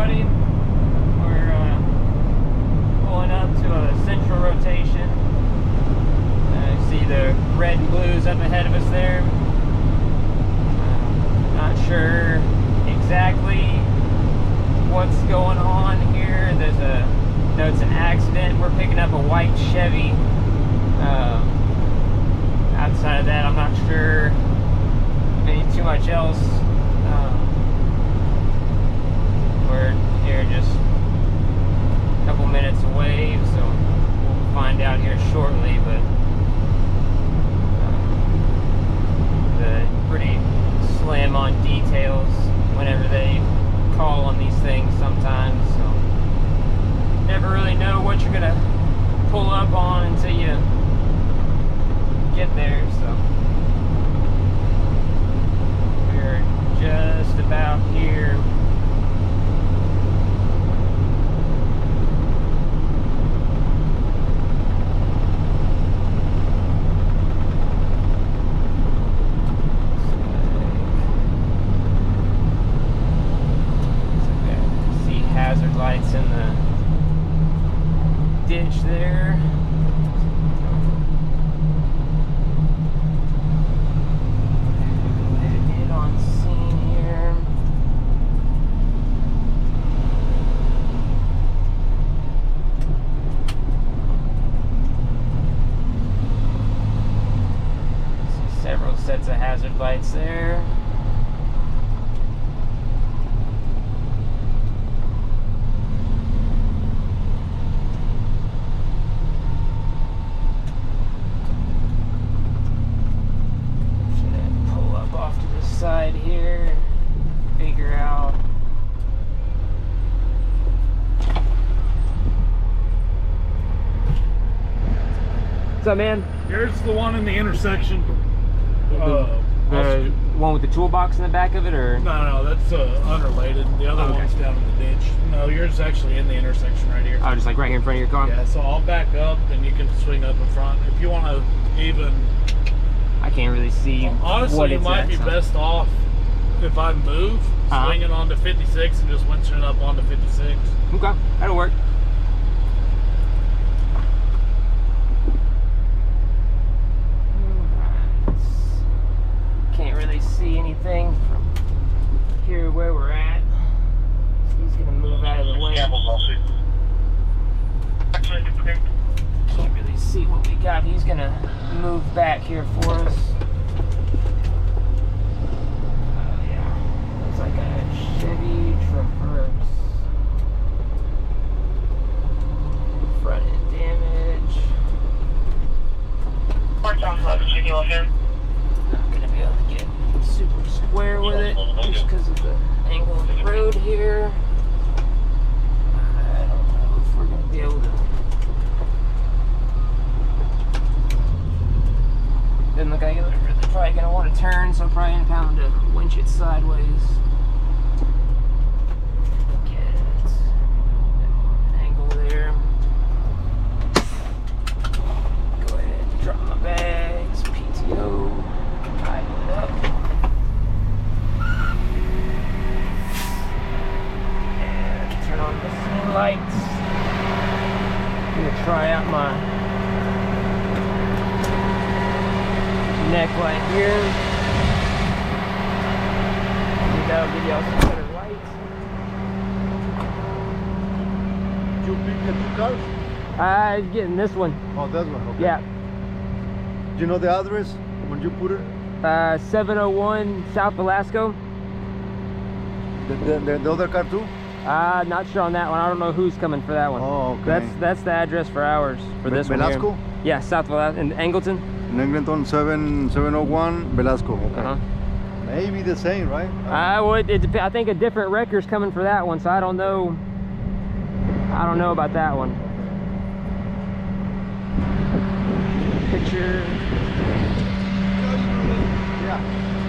everybody. We're pulling up to a central rotation. See the red and blues up ahead of us there. Not sure exactly what's going on here. There's no, it's an accident. We're picking up a white Chevy. Outside of that, I'm not sure too much else. We're here just a couple minutes away, so we'll find out here shortly. But the pretty slim on details whenever they call on these things sometimes, so never really know what you're gonna pull up on until you get there. So we're just about here. Hazard lights in the ditch there. Get on scene here. See several sets of hazard lights there. Side here, figure out what's up, man? Here's the one in the intersection. The one with the toolbox in the back of it, or no, that's unrelated. The other one's down in the ditch. No, yours is actually in the intersection right here. Oh, just like right here in front of your car? Yeah, so I'll back up and you can swing up in front if you want to even. I can't really see. Honestly, what you it's might at, be so. best off if I move, swinging onto 56 and just winching up onto 56. Okay, that'll work. Can't really see anything from here where we're at. So he's gonna move out of the way. Can't really see what we got. He's gonna move back here for us. Yeah, looks like a Chevy Traverse. Front end damage. Not gonna be able to get super square with it just because of the angle of the road here. I don't know if we're gonna be able to. Doesn't look like they're probably going to want to turn, so I'm probably going to pound to winch it sideways. Get an angle there. Go ahead and drop my bags, PTO, tighten it up. And turn on the scene lights. I'm going to try out my neck light here. Maybe that'll give y'all some better lights. Did you pick the two cars? I'm getting this one. Oh, that one, okay. Yeah. Do you know the address when you put it? 701 South Velasco. The other car too? Not sure on that one. I don't know who's coming for that one. Oh, okay. That's the address for ours, for this Velasco? one here. Yeah, South Velasco, in Angleton. In Angleton 701 Velasco. Okay. Maybe the same, right? I think a different wrecker's coming for that one, so I don't know. I don't know about that one. Picture.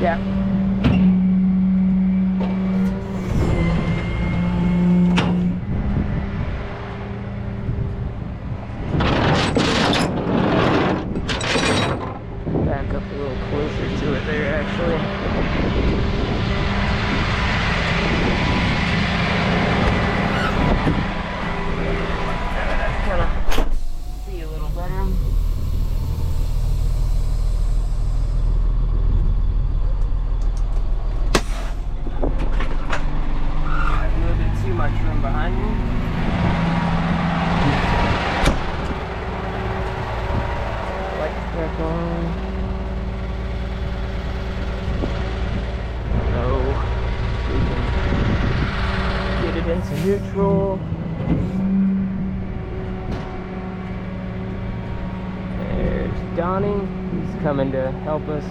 Yeah. Back up a little closer to it there, actually. from behind me. Lights back on. So we can get it into neutral. There's Donnie. He's coming to help us.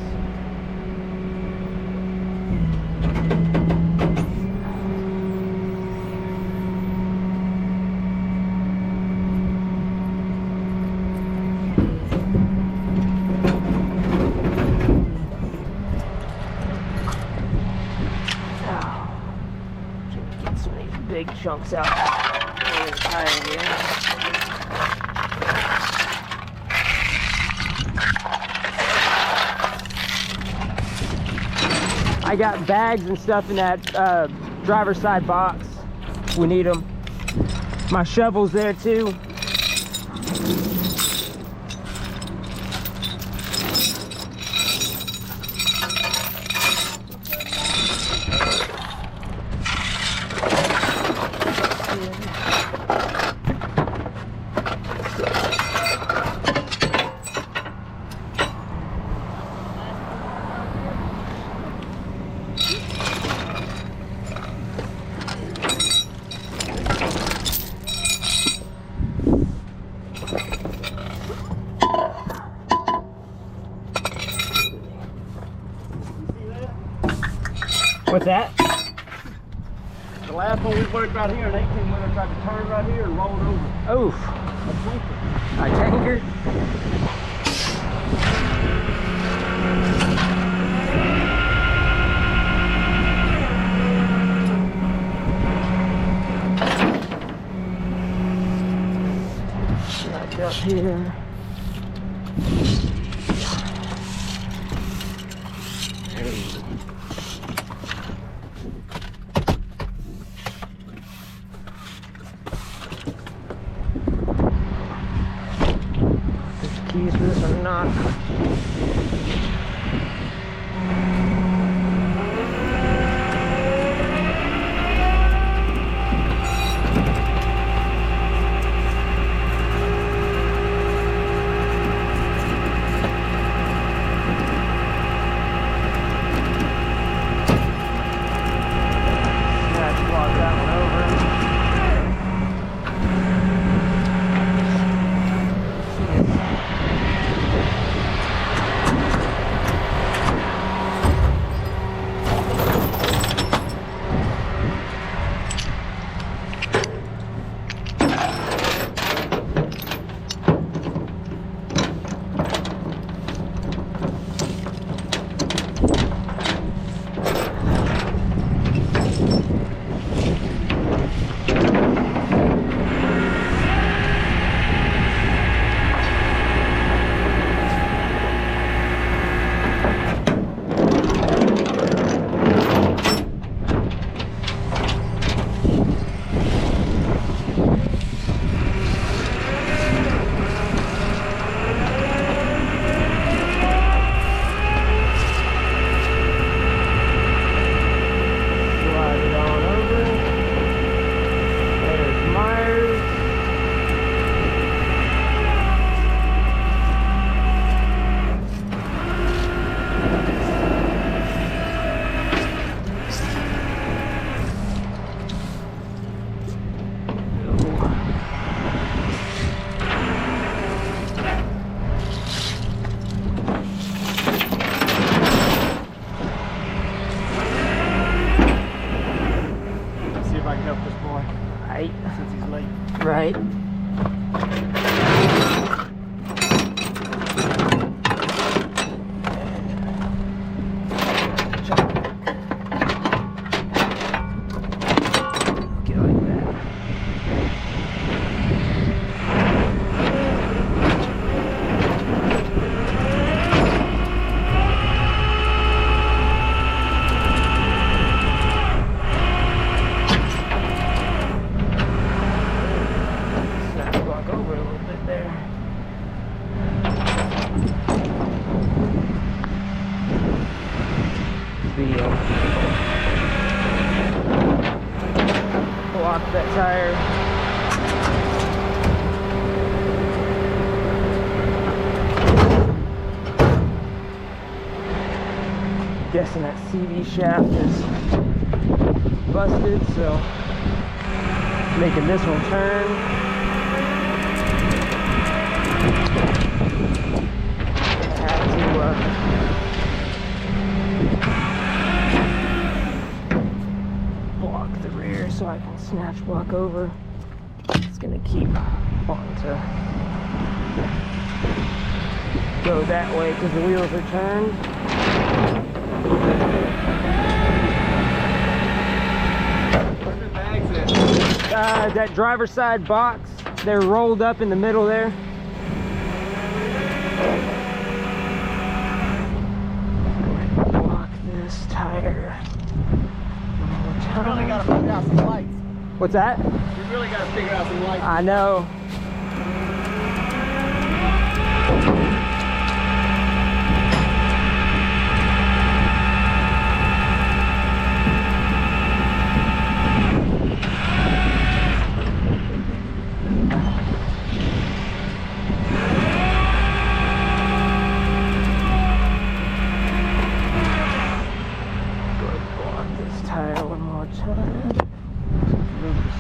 Big chunks out in the tire here. I got bags and stuff in that driver's side box. We need them. My shovel's there too. What's that? The last one we worked right here, an 18-wheeler tried to turn right here and rolled over. Oof. A tanker? Back up here. Keys for this or not. Let's lock that one over. Right. Get like that. block that tire. Guessing that CV shaft is busted, so making this one turn. I have to block the rear so I can snatch block over. It's gonna keep wanting to go that way because the wheels are turned. That driver's side box, they're rolled up in the middle there. Block this tire. You really gotta figure out some lights. What's that? You really gotta figure out some lights. I know.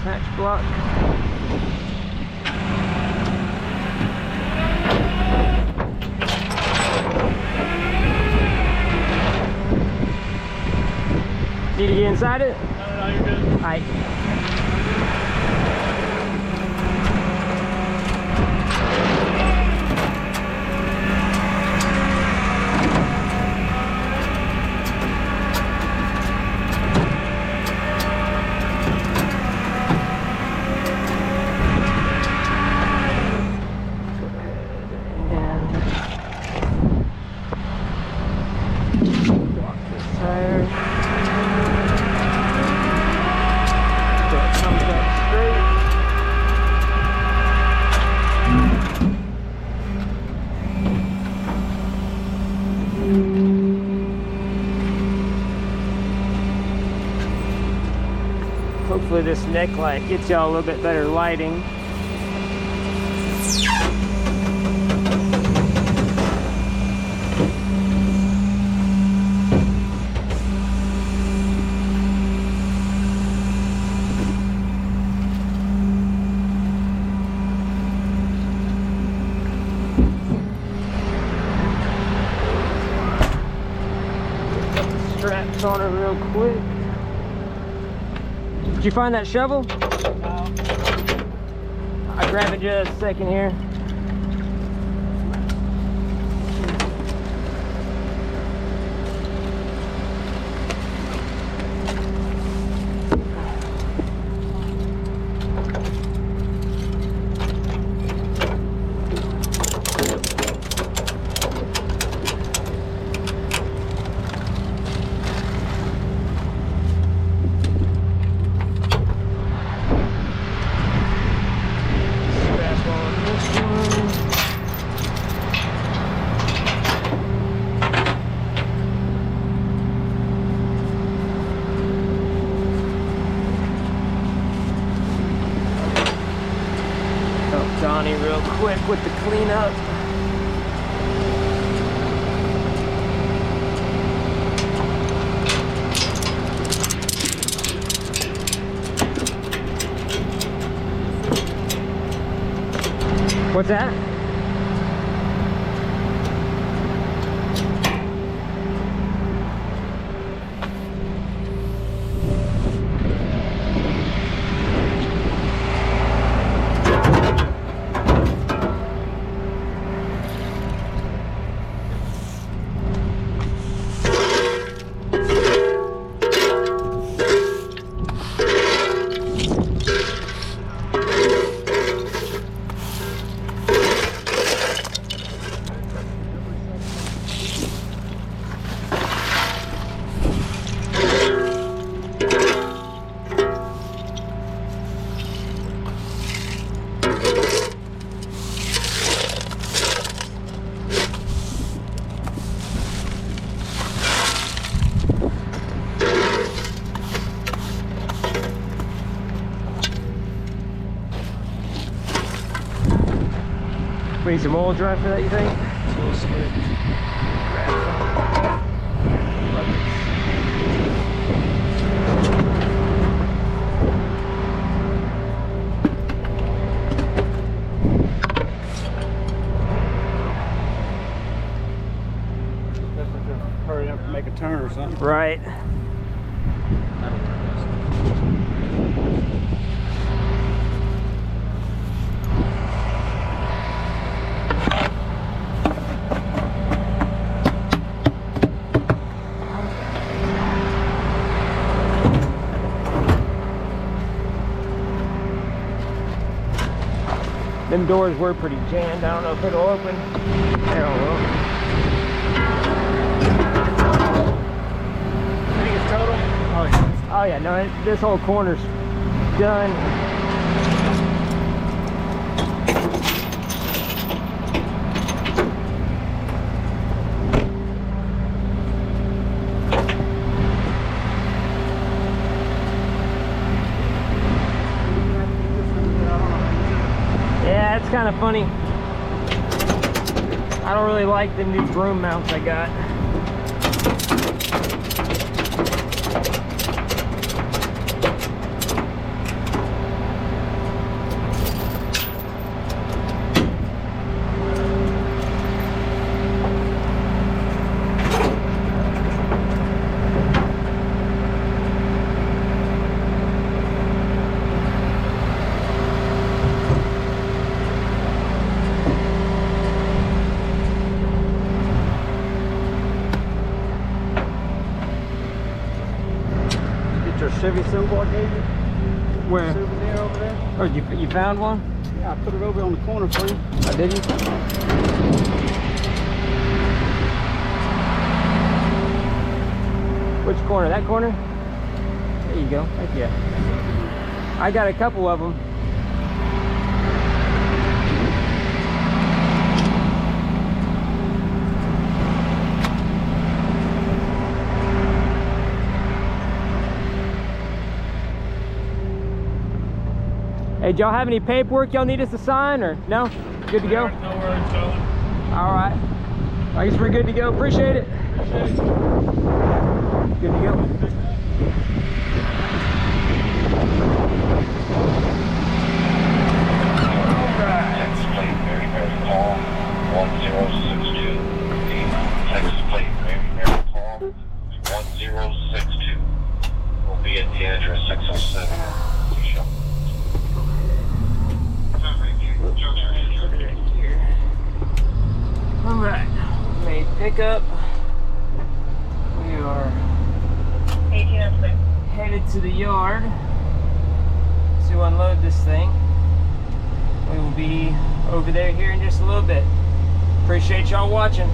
Snatch block. Need to get inside it? No, you're good. Alright. Hopefully this neck light gets y'all a little bit better lighting. Put the straps on it real quick. Did you find that shovel? No. I'll grab it just a second here. Johnny real quick with the cleanup. What's that? We need some oil dry for that, you think? Hurry up and make a turn or something. Right. Them doors were pretty jammed. I don't know if it'll open. I don't know. I think it's total. Oh yeah. Oh yeah, no, this whole corner's done. Yeah, it's kind of funny. I don't really like the new broom mounts I got. Your Chevy symbol I gave you? Where? Souvenir over there? Oh, you found one? Yeah, I put it over on the corner for you. Oh, did you? Which corner? That corner? There you go. Thank you. I got a couple of them. Hey, do y'all have any paperwork y'all need us to sign, or no? Good to go? No worries, fella. All right. I guess we're good to go. Appreciate it. Good to go. Texas plate, Mary call 1062. Texas plate, Mary call 1062. Will be at the address 607. All right, made pickup. We are headed to the yard to unload this thing. We will be over there here in just a little bit. Appreciate y'all watching.